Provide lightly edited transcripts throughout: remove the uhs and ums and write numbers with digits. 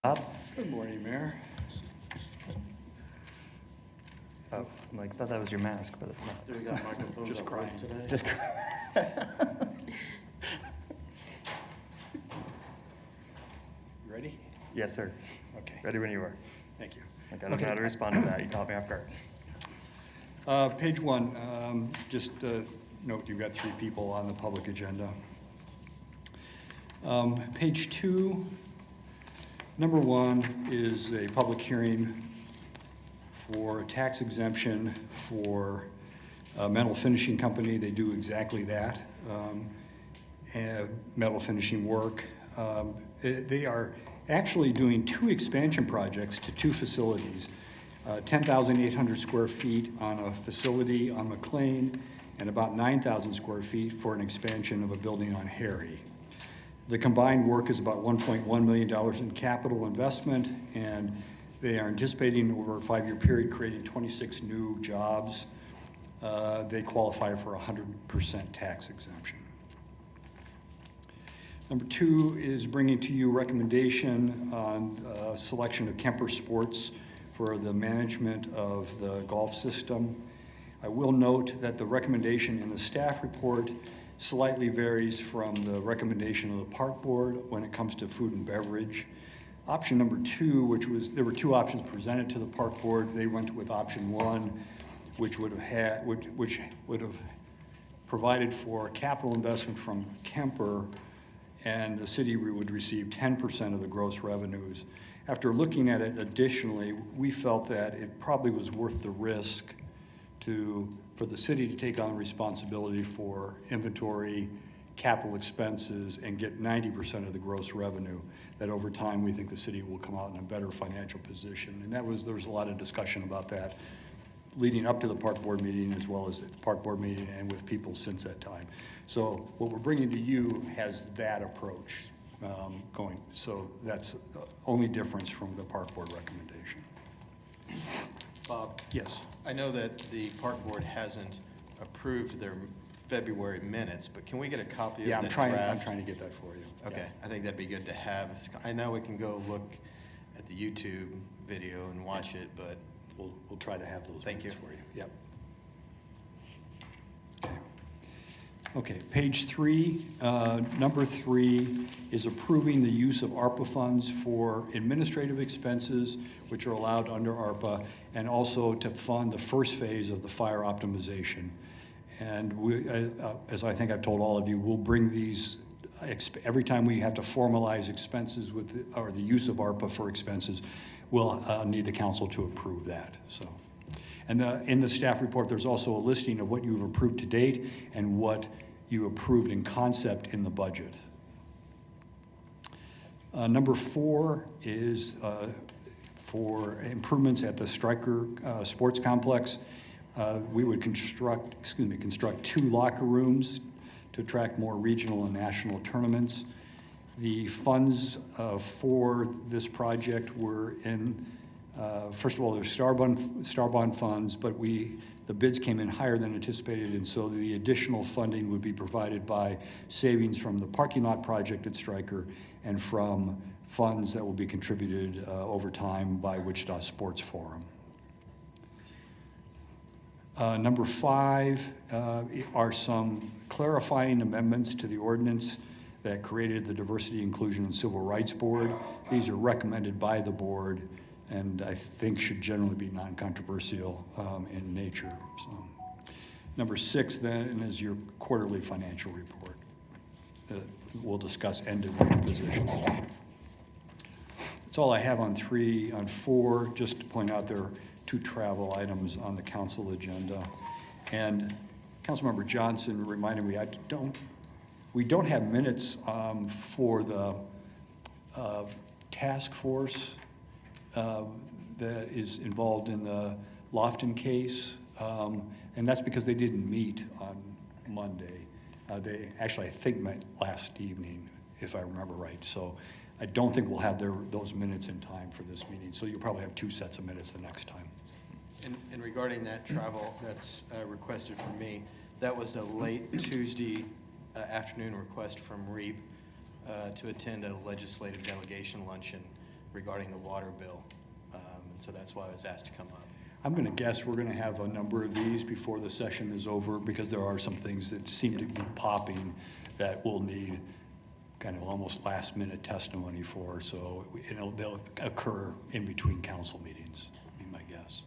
Bob? Good morning, Mayor. Oh, I'm like, thought that was your mask, but it's not. Do we got microphones Just at work crying. today? Just You ready? Yes, sir. Okay, Ready when you are. thank you. Like, I don't know how to respond to that. You caught me off guard. Page one, just note you've got 3 people on the public agenda. Page 2, number 1 is a public hearing for a tax exemption for a metal finishing company. They do exactly that, metal finishing work. They are actually doing 2 expansion projects to 2 facilities. 10,800 square feet on a facility on McLean and about 9,000 square feet for an expansion of a building on Harry. The combined work is about $1.1 million in capital investment, and they are anticipating over a 5-year period creating 26 new jobs. They qualify for 100% tax exemption. Number 2 is bringing to you recommendation on selection of Kemper Sports for the management of the golf system. I will note that the recommendation in the staff report slightly varies from the recommendation of the park board when it comes to food and beverage. Option number 2, there were 2 options presented to the park board. They went with option 1, which would have provided for capital investment from Kemper, and the city would receive 10% of the gross revenues. After looking at it additionally, we felt that it probably was worth the risk for the city to take on responsibility for inventory, capital expenses, and get 90% of the gross revenue. That over time, we think the city will come out in a better financial position. And there was a lot of discussion about that leading up to the park board meeting, as well as the park board meeting and with people since that time. So what we're bringing to you has that approach going. So that's the only difference from the park board recommendation. Bob, Yes. I know that the park board hasn't approved their February minutes, but can we get a copy Yeah, of I'm the trying draft? to get that for you. Okay, I think that'd be good to have. I know we can go look at the YouTube video and watch it, but We'll try to have those Thank minutes you. for you. Yep. Okay, page 3, number 3 is approving the use of ARPA funds for administrative expenses, which are allowed under ARPA, and also to fund the first phase of the fire optimization. And we, as I think I've told all of you, we'll bring these, every time we have to formalize expenses or the use of ARPA for expenses, we'll need the council to approve that. So, and in the staff report, there's also a listing of what you've approved to date and what you approved in concept in the budget. Number 4 is for improvements at the Stryker Sports Complex. We would construct 2 locker rooms to attract more regional and national tournaments. The funds for this project were in, first of all, there's star bond funds, but the bids came in higher than anticipated, and so the additional funding would be provided by savings from the parking lot project at Stryker and from funds that will be contributed over time by Wichita Sports Forum. Number 5 are some clarifying amendments to the ordinance that created the Diversity, Inclusion, and Civil Rights Board. These are recommended by the board and I think should generally be non-controversial in nature. So, number 6 then is your quarterly financial report. We'll discuss end of year positions. That's all I have on 3. On 4, just to point out, there are 2 travel items on the council agenda. And Councilmember Johnson reminded me, we don't have minutes for the task force that is involved in the Lofton case, and that's because they didn't meet on Monday. They actually, I think, met last evening, if I remember right. So I don't think we'll have those minutes in time for this meeting. So you'll probably have 2 sets of minutes the next time. and regarding that travel that's requested from me, that was a late Tuesday afternoon request from REAP to attend a legislative delegation luncheon regarding the water bill. And so that's why I was asked to come up. I'm going to guess we're going to have a number of these before the session is over, because there are some things that seem to be popping that we'll need kind of almost last minute testimony for. So they'll occur in between council meetings, would be my guess.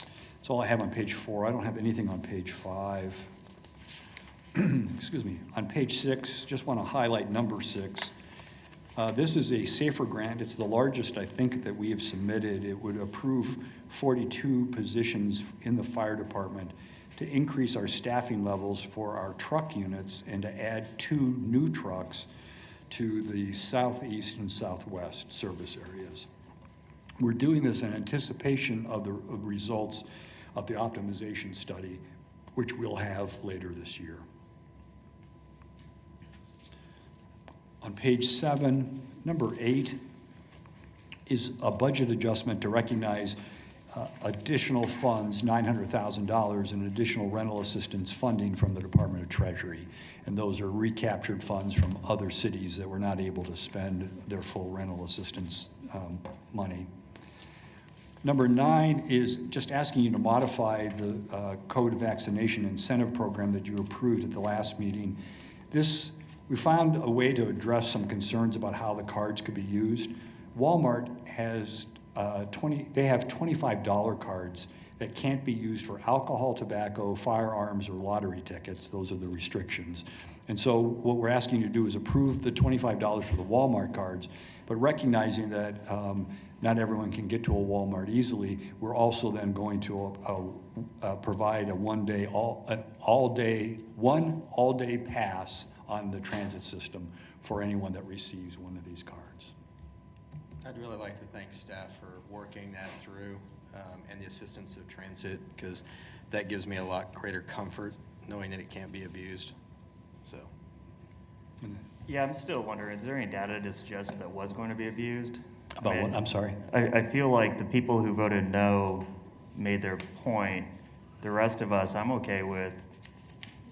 That's all I have on page 4. I don't have anything on page 5. Excuse me. On page 6, just want to highlight number 6. This is a SAFER grant. It's the largest, I think, that we have submitted. It would approve 42 positions in the fire department to increase our staffing levels for our truck units and to add 2 new trucks to the southeast and southwest service areas. We're doing this in anticipation of the results of the optimization study, which we'll have later this year. On page 7, number 8 is a budget adjustment to recognize additional funds, $900,000 in additional rental assistance funding from the Department of Treasury. And those are recaptured funds from other cities that were not able to spend their full rental assistance money. Number 9 is just asking you to modify the Code Vaccination Incentive Program that you approved at the last meeting. We found a way to address some concerns about how the cards could be used. Walmart has they have $25 cards that can't be used for alcohol, tobacco, firearms, or lottery tickets. Those are the restrictions. And so what we're asking you to do is approve the $25 for the Walmart cards, but recognizing that not everyone can get to a Walmart easily, we're also then going to provide a one all-day pass on the transit system for anyone that receives one of these cards. I'd really like to thank staff for working that through and the assistance of transit, because that gives me a lot greater comfort knowing that it can't be abused. So. Yeah, I'm still wondering, is there any data to suggest that was going to be abused? About what? I'm sorry? I feel like the people who voted no made their point. The rest of us, I'm okay with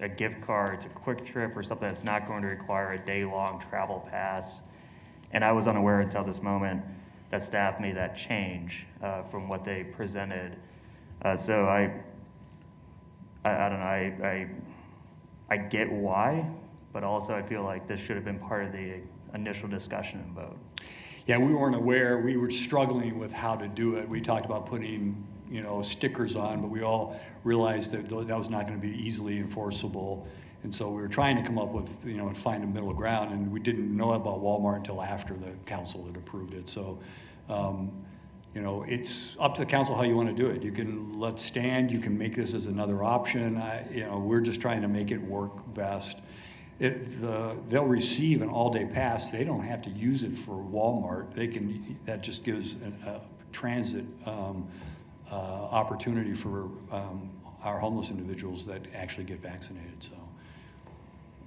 a gift card, it's a quick trip or something that's not going to require a day-long travel pass. And I was unaware until this moment that staff made that change from what they presented. So I don't know, I get why, but also I feel like this should have been part of the initial discussion and vote. Yeah, we weren't aware. We were struggling with how to do it. We talked about putting, stickers on, but we all realized that that was not going to be easily enforceable. And so we were trying to come up with, and find a middle ground, and we didn't know about Walmart until after the council had approved it. So, it's up to the council how you want to do it. You can let stand, you can make this as another option. We're just trying to make it work best. They'll receive an all-day pass. They don't have to use it for Walmart. That just gives a transit opportunity for our homeless individuals that actually get vaccinated. So.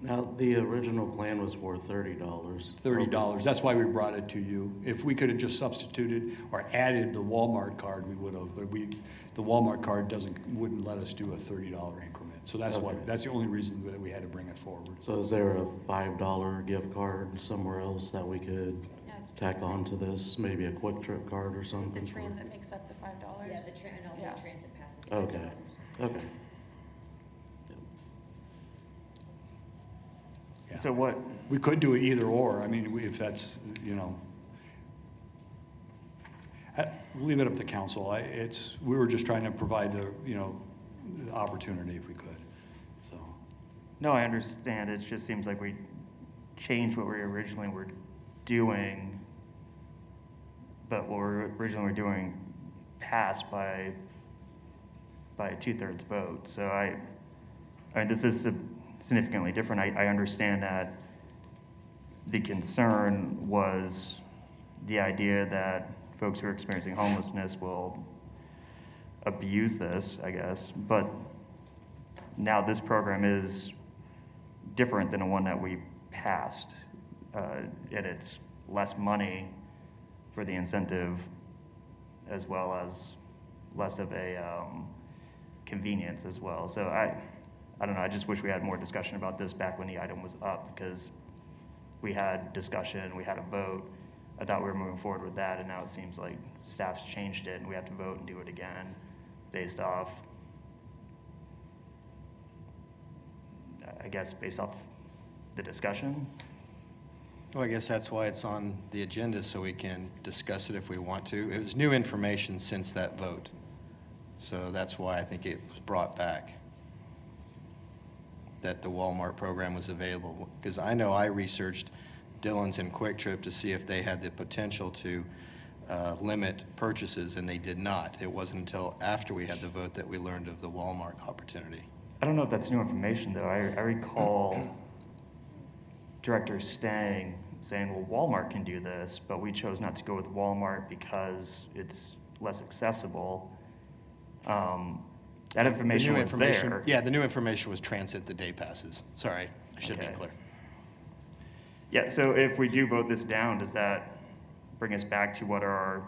Now, the original plan was for $30. $30. That's why we brought it to you. If we could have just substituted or added the Walmart card, we would have. But the Walmart card wouldn't let us do a $30 increment. So that's why. That's the only reason that we had to bring it forward. So is there a $5 gift card somewhere else that we could tack on to this? Maybe a quick trip card or something? The transit makes up the $5. Yeah, the transit passes. Okay. Okay. Yeah. So what? We could do it either or. I mean, if that's, leave it up to council. We were just trying to provide the opportunity if we could. So. No, I understand. It just seems like we changed what we originally were doing, but what we originally were doing passed by a 2/3 vote. So I mean, this is significantly different. I understand that the concern was the idea that folks who are experiencing homelessness will abuse this, I guess. But now this program is different than the one that we passed. And it's less money for the incentive as well as less of a convenience as well. So I don't know, I just wish we had more discussion about this back when the item was up, because we had discussion, we had a vote. I thought we were moving forward with that, and now it seems like staff's changed it, and we have to vote and do it again based off, I guess, based off the discussion. Well, I guess that's why it's on the agenda, so we can discuss it if we want to. It was new information since that vote. So that's why I think it was brought back, that the Walmart program was available. Because I know I researched Dillon's and Quick Trip to see if they had the potential to limit purchases, and they did not. It wasn't until after we had the vote that we learned of the Walmart opportunity. I don't know if that's new information, though. I recall Director Stang saying, well, Walmart can do this, but we chose not to go with Walmart because it's less accessible. That information was there. Yeah, the new information was transit the day passes. Sorry, I should be Okay. clear. Yeah, so if we do vote this down, does that bring us back to what our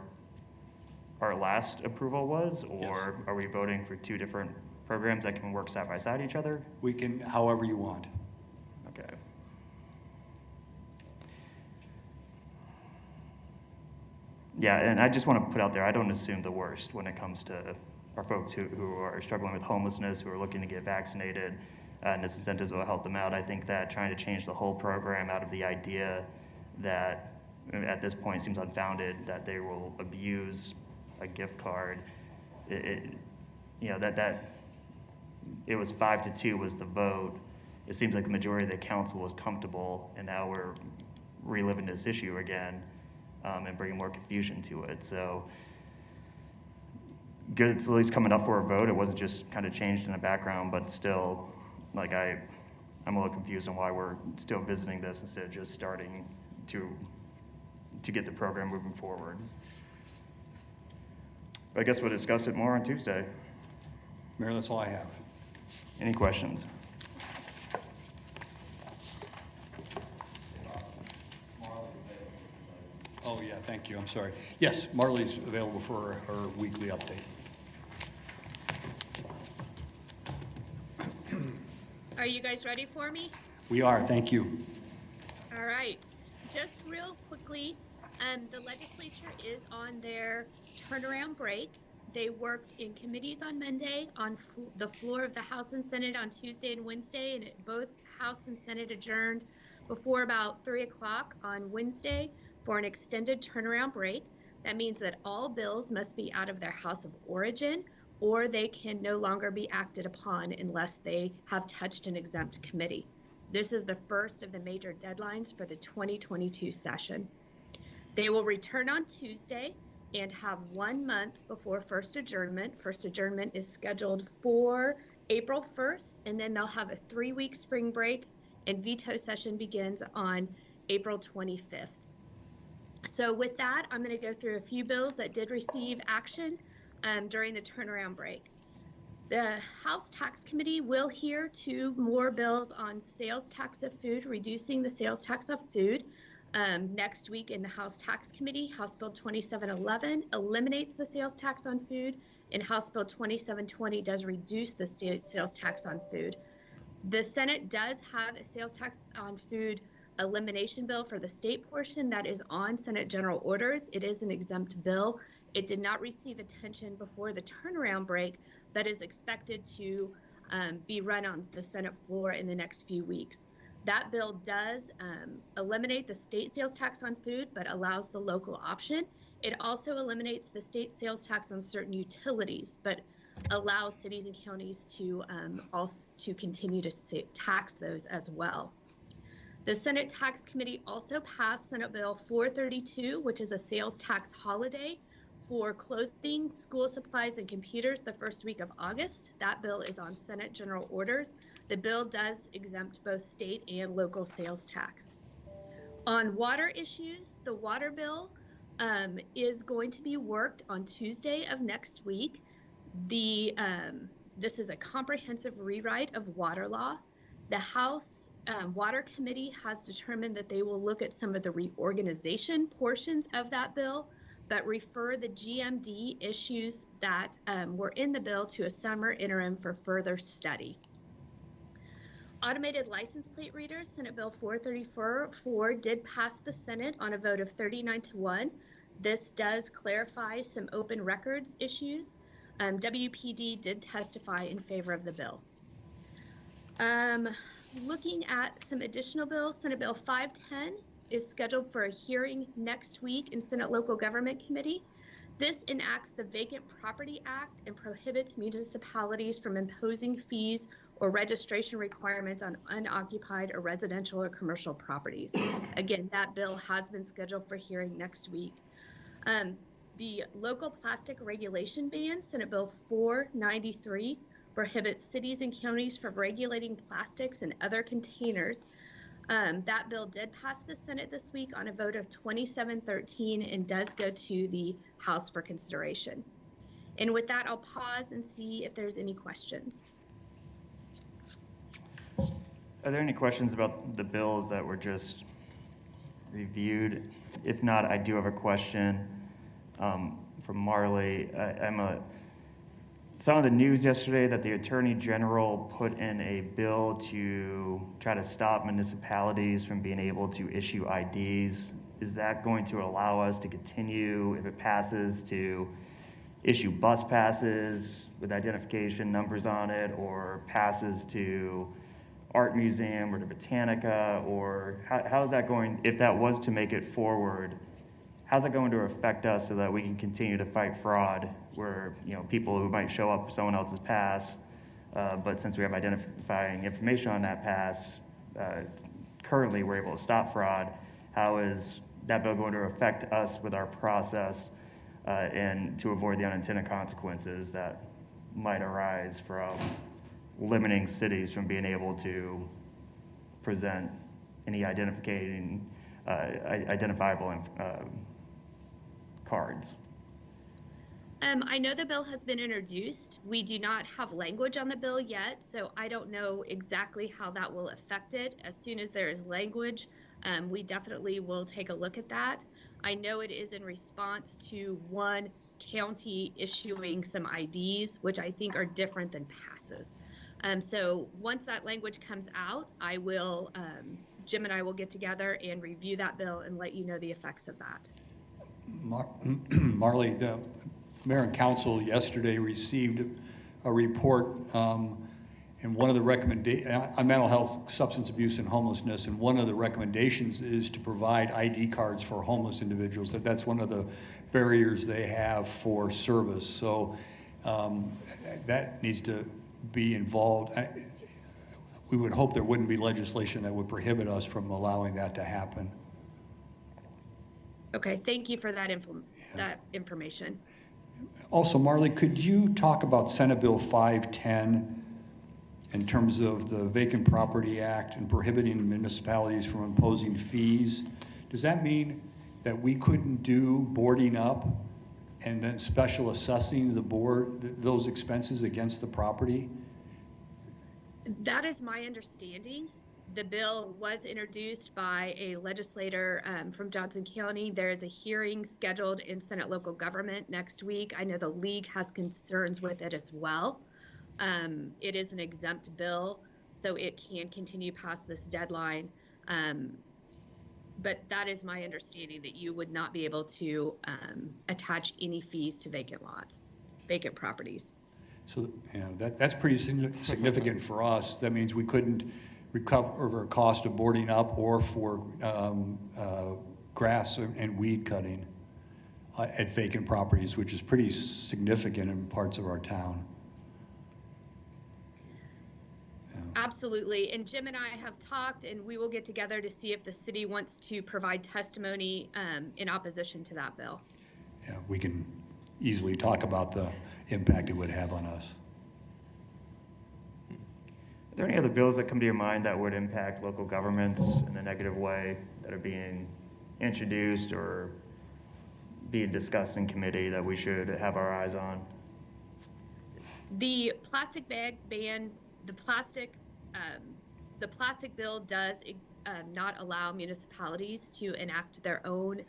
last approval was? Or Yes. are we voting for two different programs that can work side by side each other? We can, however you want. Okay. Yeah, and I just want to put out there, I don't assume the worst when it comes to our folks who are struggling with homelessness, who are looking to get vaccinated, and this incentives will help them out. I think that trying to change the whole program out of the idea that, at this point, seems unfounded, that they will abuse a gift card, you know, that it was 5-2 was the vote. It seems like the majority of the council was comfortable, and now we're reliving this issue again, and bringing more confusion to it. So good, it's at least coming up for a vote. It wasn't just kind of changed in the background, but still, like I'm a little confused on why we're still visiting this instead of just starting to get the program moving forward. But I guess we'll discuss it more on Tuesday. Mayor, that's all I have. Any questions? Oh, yeah, thank you, I'm sorry. Yes, Marley's available for her weekly update. Are you guys ready for me? We are, thank you. All right. Just real quickly, the legislature is on their turnaround break. They worked in committees on Monday, on the floor of the House and Senate on Tuesday and Wednesday, and both House and Senate adjourned before about 3 o'clock on Wednesday for an extended turnaround break. That means that all bills must be out of their house of origin, or they can no longer be acted upon unless they have touched an exempt committee. This is the first of the major deadlines for the 2022 session. They will return on Tuesday and have 1 month before first adjournment. First adjournment is scheduled for April 1st, and then they'll have a 3-week spring break, and veto session begins on April 25th. So with that, I'm going to go through a few bills that did receive action during the turnaround break. The House Tax Committee will hear 2 more bills on sales tax of food, reducing the sales tax of food. Next week in the House Tax Committee, House Bill 2711 eliminates the sales tax on food, and House Bill 2720 does reduce the state sales tax on food. The Senate does have a sales tax on food elimination bill for the state portion that is on Senate General Orders. It is an exempt bill. It did not receive attention before the turnaround break, but is expected to be run on the Senate floor in the next few weeks. That bill does eliminate the state sales tax on food, but allows the local option. It also eliminates the state sales tax on certain utilities, but allows cities and counties to also to continue to tax those as well. The Senate Tax Committee also passed Senate Bill 432, which is a sales tax holiday for clothing, school supplies, and computers the first week of August. That bill is on Senate General Orders. The bill does exempt both state and local sales tax. On water issues, the water bill is going to be worked on Tuesday of next week. This is a comprehensive rewrite of water law. The House Water Committee has determined that they will look at some of the reorganization portions of that bill, but refer the GMD issues that were in the bill to a summer interim for further study. Automated license plate readers, Senate Bill 434 did pass the Senate on a vote of 39-1. This does clarify some open records issues. WPD did testify in favor of the bill. Looking at some additional bills, Senate Bill 510 is scheduled for a hearing next week in Senate Local Government Committee. This enacts the Vacant Property Act and prohibits municipalities from imposing fees or registration requirements on unoccupied or residential or commercial properties. Again, that bill has been scheduled for hearing next week. The local plastic regulation ban, Senate Bill 493, prohibits cities and counties from regulating plastics and other containers. That bill did pass the Senate this week on a vote of 27-13 and does go to the House for consideration. And with that, I'll pause and see if there's any questions. Are there any questions about the bills that were just reviewed? If not, I do have a question from Marley. Saw in the news yesterday that the Attorney General put in a bill to try to stop municipalities from being able to issue IDs. Is that going to allow us to continue, if it passes, to issue bus passes with identification numbers on it, or passes to Art Museum or to Botanica, or how is that going, if that was to make it forward, how's that going to affect us so that we can continue to fight fraud where, you know, people who might show up with someone else's pass, but since we have identifying information on that pass, currently we're able to stop fraud. How is that bill going to affect us with our process and to avoid the unintended consequences that might arise from limiting cities from being able to present any identifiable cards? I know the bill has been introduced. We do not have language on the bill yet, so I don't know exactly how that will affect it. As soon as there is language, we definitely will take a look at that. I know it is in response to one county issuing some IDs, which I think are different than passes. So once that language comes out, I will, Jim and I will get together and review that bill and let you know the effects of that. Marley, the mayor and council yesterday received a report and one of the on mental health, substance abuse, and homelessness, and one of the recommendations is to provide ID cards for homeless individuals. That's one of the barriers they have for service. So that needs to be involved. We would hope there wouldn't be legislation that would prohibit us from allowing that to happen. Okay, thank you for that information. Also, Marley, could you talk about Senate Bill 510 in terms of the Vacant Property Act and prohibiting municipalities from imposing fees? Does that mean that we couldn't do boarding up and then special assessing those expenses against the property? That is my understanding. The bill was introduced by a legislator from Johnson County. There is a hearing scheduled in Senate Local Government next week. I know the league has concerns with it as well. It is an exempt bill, so it can continue past this deadline. But that is my understanding, that you would not be able to attach any fees to vacant lots, vacant properties. So that's pretty significant for us. That means we couldn't recover a cost of boarding up or for grass and weed cutting at vacant properties, which is pretty significant in parts of our town. Absolutely, and Jim and I have talked, and we will get together to see if the city wants to provide testimony in opposition to that bill. Yeah, we can easily talk about the impact it would have on us. Are there any other bills that come to your mind that would impact local governments in a negative way that are being introduced or being discussed in committee that we should have our eyes on? The plastic bag ban, the plastic bill does not allow municipalities to enact their own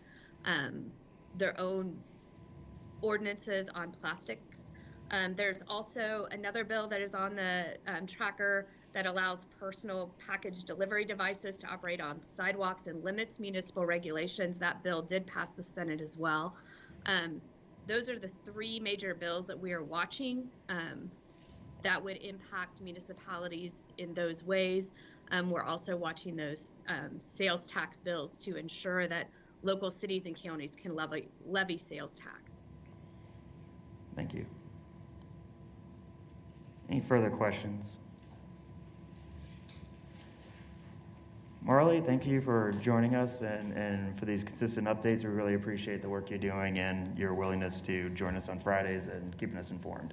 ordinances on plastics. There's also another bill that is on the tracker that allows personal package delivery devices to operate on sidewalks and limits municipal regulations. That bill did pass the Senate as well. Those are the three major bills that we are watching that would impact municipalities in those ways. We're also watching those sales tax bills to ensure that local cities and counties can levy sales tax. Thank you. Any further questions? Marley, thank you for joining us and for these consistent updates. We really appreciate the work you're doing and your willingness to join us on Fridays and keeping us informed.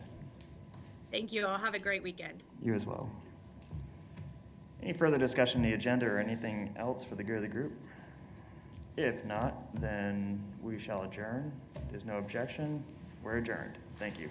Thank you all. Have a great weekend. You as well. Any further discussion on the agenda or anything else for the good of the group? If not, then we shall adjourn. If there's no objection, we're adjourned. Thank you.